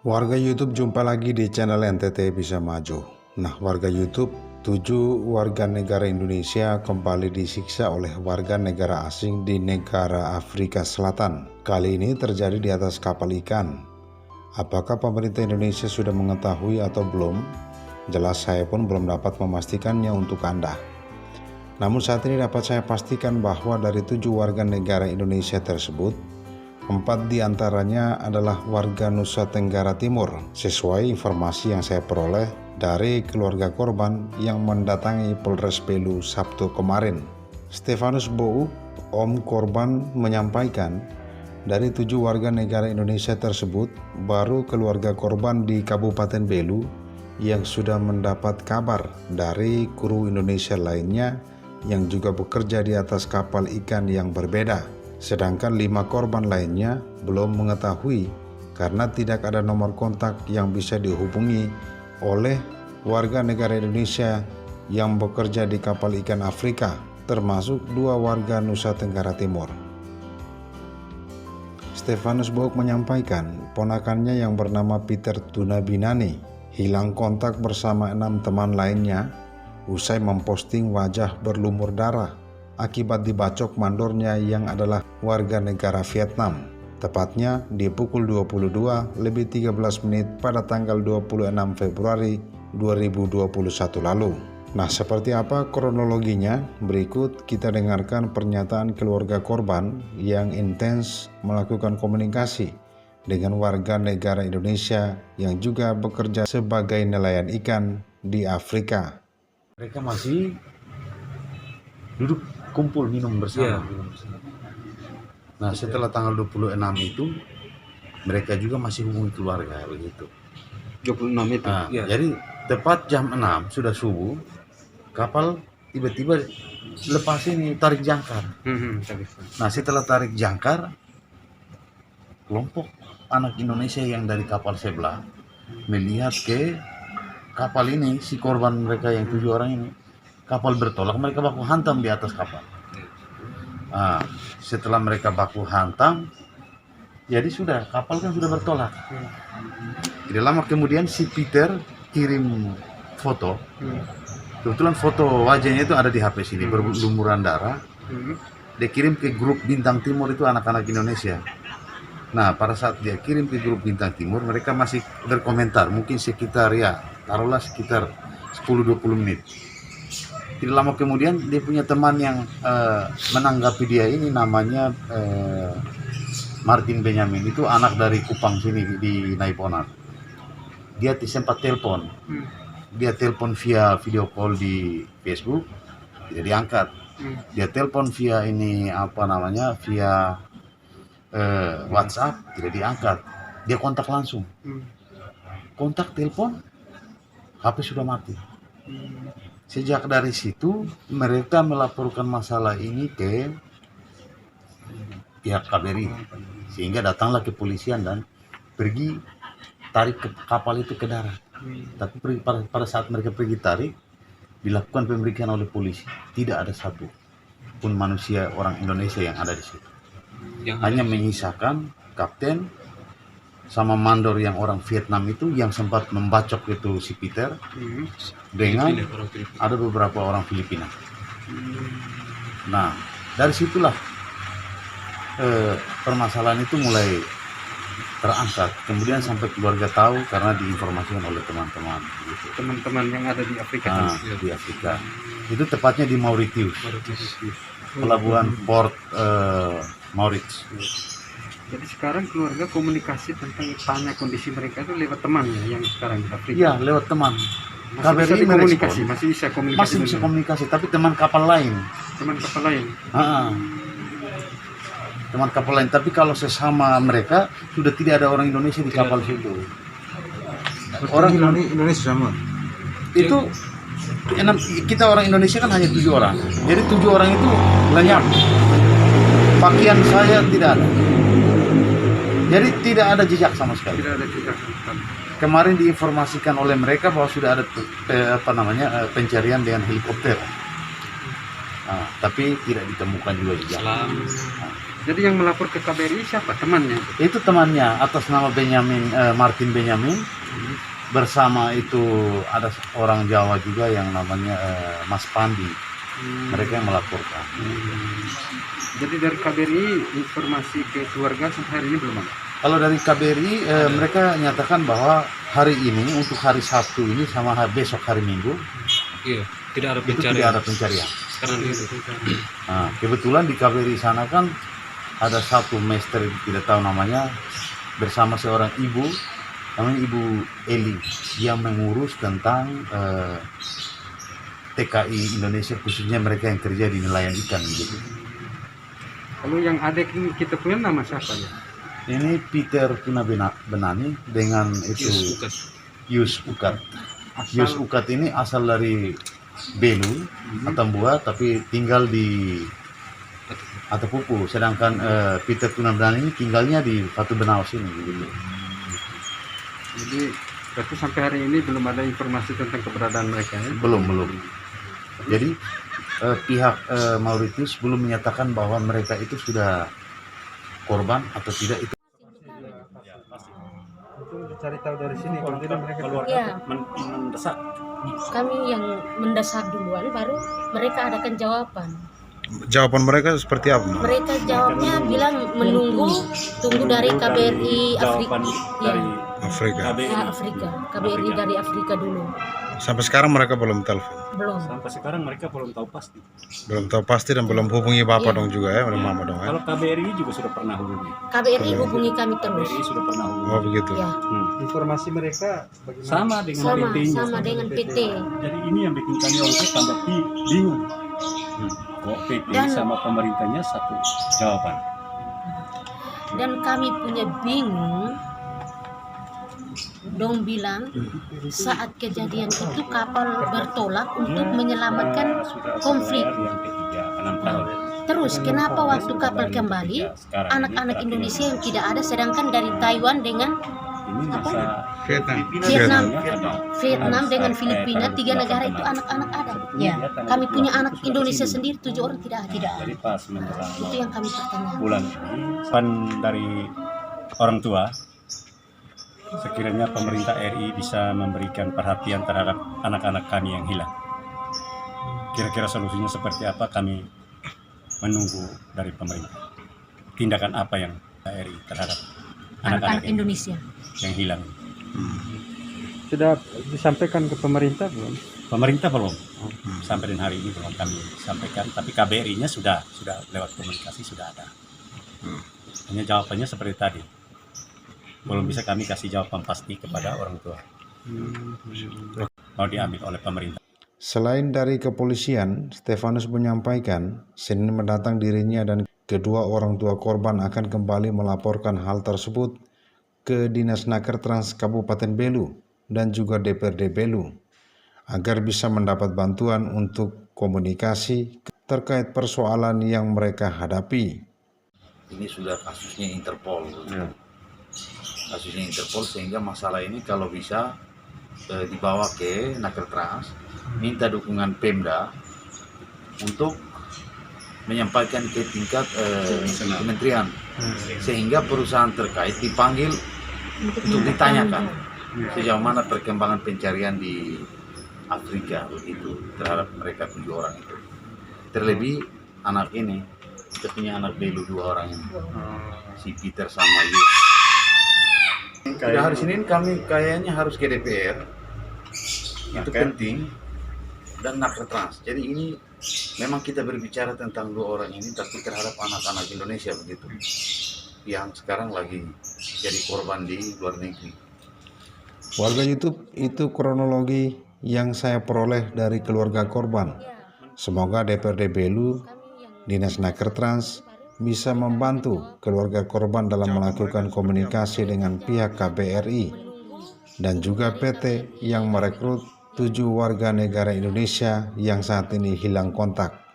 Warga YouTube jumpa lagi di channel NTT Bisa Maju. Nah, warga YouTube, 7 warga negara Indonesia kembali disiksa oleh warga negara asing di negara Afrika Selatan. Kali ini terjadi di atas kapal ikan. Apakah pemerintah Indonesia sudah mengetahui atau belum? Jelas saya pun belum dapat memastikannya untuk Anda. Namun saat ini dapat saya pastikan bahwa dari 7 warga negara Indonesia tersebut, 4 diantaranya adalah warga Nusa Tenggara Timur, sesuai informasi yang saya peroleh dari keluarga korban yang mendatangi Polres Belu Sabtu kemarin. Stefanus Bouk, om korban, menyampaikan dari 7 warga negara Indonesia tersebut, baru keluarga korban di Kabupaten Belu yang sudah mendapat kabar dari kru Indonesia lainnya yang juga bekerja di atas kapal ikan yang berbeda. Sedangkan 5 korban lainnya belum mengetahui karena tidak ada nomor kontak yang bisa dihubungi oleh warga negara Indonesia yang bekerja di kapal ikan Afrika, termasuk 2 warga Nusa Tenggara Timur. Stefanus Bouk menyampaikan ponakannya yang bernama Peter Tunabinani hilang kontak bersama 6 teman lainnya usai memposting wajah berlumur darah akibat dibacok mandornya yang adalah warga negara Vietnam, tepatnya di pukul 22:13 pada tanggal 26 Februari 2021 lalu. Nah, seperti apa kronologinya? Berikut kita dengarkan pernyataan keluarga korban yang intens melakukan komunikasi dengan warga negara Indonesia yang juga bekerja sebagai nelayan ikan di Afrika. Mereka masih duduk kumpul minum bersama. Nah, setelah tanggal 26 itu mereka juga masih hubungi keluarga begitu. 26 itu. Nah, jadi tepat jam 6 sudah subuh, kapal tiba-tiba lepas ini tarik jangkar. Nah, setelah tarik jangkar, kelompok anak Indonesia yang dari kapal sebelah melihat ke kapal ini, si korban mereka yang 7 orang ini, kapal bertolak, mereka baku hantam di atas kapal. Nah, setelah mereka baku hantam, jadi sudah, kapal kan sudah bertolak. Tidak lama kemudian si Peter kirim foto. Kebetulan foto wajahnya itu ada di HP sini, berlumuran darah. Dia kirim ke grup Bintang Timur, itu anak-anak Indonesia. Nah, pada saat dia kirim ke grup Bintang Timur, mereka masih berkomentar, mungkin sekitar taruhlah sekitar 10-20 menit. Tidak lama kemudian dia punya teman yang menanggapi dia ini, namanya Martin Benyamin, itu anak dari Kupang sini di Naiponat. Dia sempat telepon, dia telepon via video call di Facebook, tidak diangkat. Dia telepon via via WhatsApp, tidak diangkat. Dia kontak langsung, kontak telepon, HP sudah mati. Sejak dari situ mereka melaporkan masalah ini ke pihak KBRI, sehingga datanglah kepolisian dan pergi tarik ke kapal itu ke darat. Tapi pada saat mereka pergi tarik, dilakukan pemeriksaan oleh polisi, tidak ada satu pun manusia orang Indonesia yang ada di situ. Hanya menyisakan kapten sama mandor yang orang Vietnam itu yang sempat membacok itu si Peter, dengan ada beberapa orang Filipina. Nah, dari situlah permasalahan itu mulai terangkat. Kemudian sampai keluarga tahu karena diinformasikan oleh teman-teman. Gitu. Teman-teman yang ada di Afrika. Di Afrika. Itu tepatnya di Mauritius. Pelabuhan Port Mauritius. Jadi sekarang keluarga komunikasi tentang tanya kondisi mereka itu lewat teman yang sekarang di Afrika. Iya, lewat teman. Masih bisa komunikasi. Tapi teman kapal lain. Teman kapal lain. Teman kapal lain. Tapi kalau sesama mereka sudah tidak ada orang Indonesia di kapal situ. Orang Indonesia sama. Itu kita orang Indonesia kan hanya 7 orang. Jadi 7 orang itu lenyap. Pakaian saya tidak ada. Jadi tidak ada jejak sama sekali. Tidak ada jejak. Kemarin diinformasikan oleh mereka bahwa sudah ada pencarian dengan helikopter. Tapi tidak ditemukan juga jejak. Jadi yang melapor ke KBRI siapa? Temannya? Itu temannya atas nama Benyamin, Martin Benyamin, bersama itu ada orang Jawa juga yang namanya Mas Pandi. Mereka yang melaporkan. Jadi dari KBRI informasi ke keluarga sampai hari ini belum ada? Kalau dari KBRI mereka nyatakan bahwa hari ini untuk hari Sabtu ini sama besok hari Minggu Iya, tidak ada itu pencarian. tidak ada pencarian. Sekarang itu. Nah, kebetulan di KBRI sana kan ada satu master tidak tahu namanya bersama seorang ibu namanya Ibu Eli yang mengurus tentang TKI Indonesia, khususnya mereka yang kerja di nelayan ikan gitu. Kalau yang adik ini kita punya nama siapa ya? Ini Peter Tuna Benani dengan itu Yus Ukat. Yus Ukat ini asal dari Belu, Atambua, tapi tinggal di Atapupu. Sedangkan Peter Tuna Benani ini tinggalnya di Batu Benau sini. Gitu. Jadi berarti sampai hari ini belum ada informasi tentang keberadaan mereka ya? Belum. Jadi pihak Mauritius belum menyatakan bahwa mereka itu sudah korban atau tidak itu. Cari tahu dari sini kalau tidak mereka Ya, mendesak. kami yang mendesak duluan, baru mereka adakan jawaban. Jawaban mereka seperti apa, Mbak? Mereka jawabnya bilang tunggu dari KBRI Afrika. Ya, Afrika. KBRI dari Afrika dulu. Sampai sekarang mereka belum telepon. Belum. Sampai sekarang mereka belum tahu pasti. Belum tahu pasti dan belum hubungi Bapak Iya. dong juga ya, oleh Mama dong ya. Kalau KBRI juga sudah pernah hubungi. KBRI hubungi kami terus. KBRI sudah pernah hubungi. Oh begitu. Ya, informasi mereka bagaimana? Sama dengan PT-nya. sama dengan PT. Jadi ini yang bikin kami waktu itu tambah bingung. Kok PT Dan- sama pemerintahnya satu jawaban. Dan kami punya bingung. Dong bilang saat kejadian itu kapal bertolak untuk menyelamatkan Sudah konflik. yang ketiga 6 tahun. Terus kenapa waktu kapal kembali anak-anak Indonesia yang tidak ada, sedangkan dari Taiwan dengan Ini masa Vietnam dengan Filipina, 3 negara itu anak-anak ada. Ya, kami punya anak Indonesia sendiri 7 orang tidak ada. Jadi pas menjelang Itu yang kami pertanyakan. bulan ini pan dari orang tua, sekiranya pemerintah RI bisa memberikan perhatian terhadap anak-anak kami yang hilang. Kira-kira solusinya seperti apa, kami menunggu dari pemerintah. Tindakan apa yang RI terhadap anak-anak Anak-anak Indonesia. yang hilang. Sudah disampaikan ke pemerintah belum? Pemerintah belum, sampai dengan hari ini belum kami sampaikan, tapi KBRI-nya sudah lewat komunikasi sudah ada. Hanya jawabannya seperti tadi. Belum bisa kami kasih jawaban pasti kepada orang tua. Mau diambil oleh pemerintah. Selain dari kepolisian, Stefanus menyampaikan Senin mendatang dirinya dan kedua orang tua korban akan kembali melaporkan hal tersebut ke Dinas Nakertrans Kabupaten Belu dan juga DPRD Belu agar bisa mendapat bantuan untuk komunikasi terkait persoalan yang mereka hadapi. Ini sudah kasusnya Interpol. Kasusnya Interpol, sehingga masalah ini kalau bisa dibawa ke Nakertrans, minta dukungan Pemda untuk menyampaikan ke tingkat kementerian, sehingga perusahaan terkait dipanggil untuk ditanyakan sejauh mana perkembangan pencarian di Afrika begitu terhadap mereka 7 orang itu. Terlebih anak ini, kita punya anak Belu 2 orang ini, si Peter sama Yus. Sudah hari Senin kami kayaknya harus ke DPR, itu penting, dan Nakertrans. Jadi ini memang kita berbicara tentang 2 orang ini, tapi terhadap anak-anak Indonesia begitu, yang sekarang lagi jadi korban di luar negeri. Warga YouTube, itu kronologi yang saya peroleh dari keluarga korban. Semoga DPRD Belu, Dinas Nakertrans bisa membantu keluarga korban dalam melakukan komunikasi dengan pihak KBRI dan juga PT yang merekrut 7 warga negara Indonesia yang saat ini hilang kontak.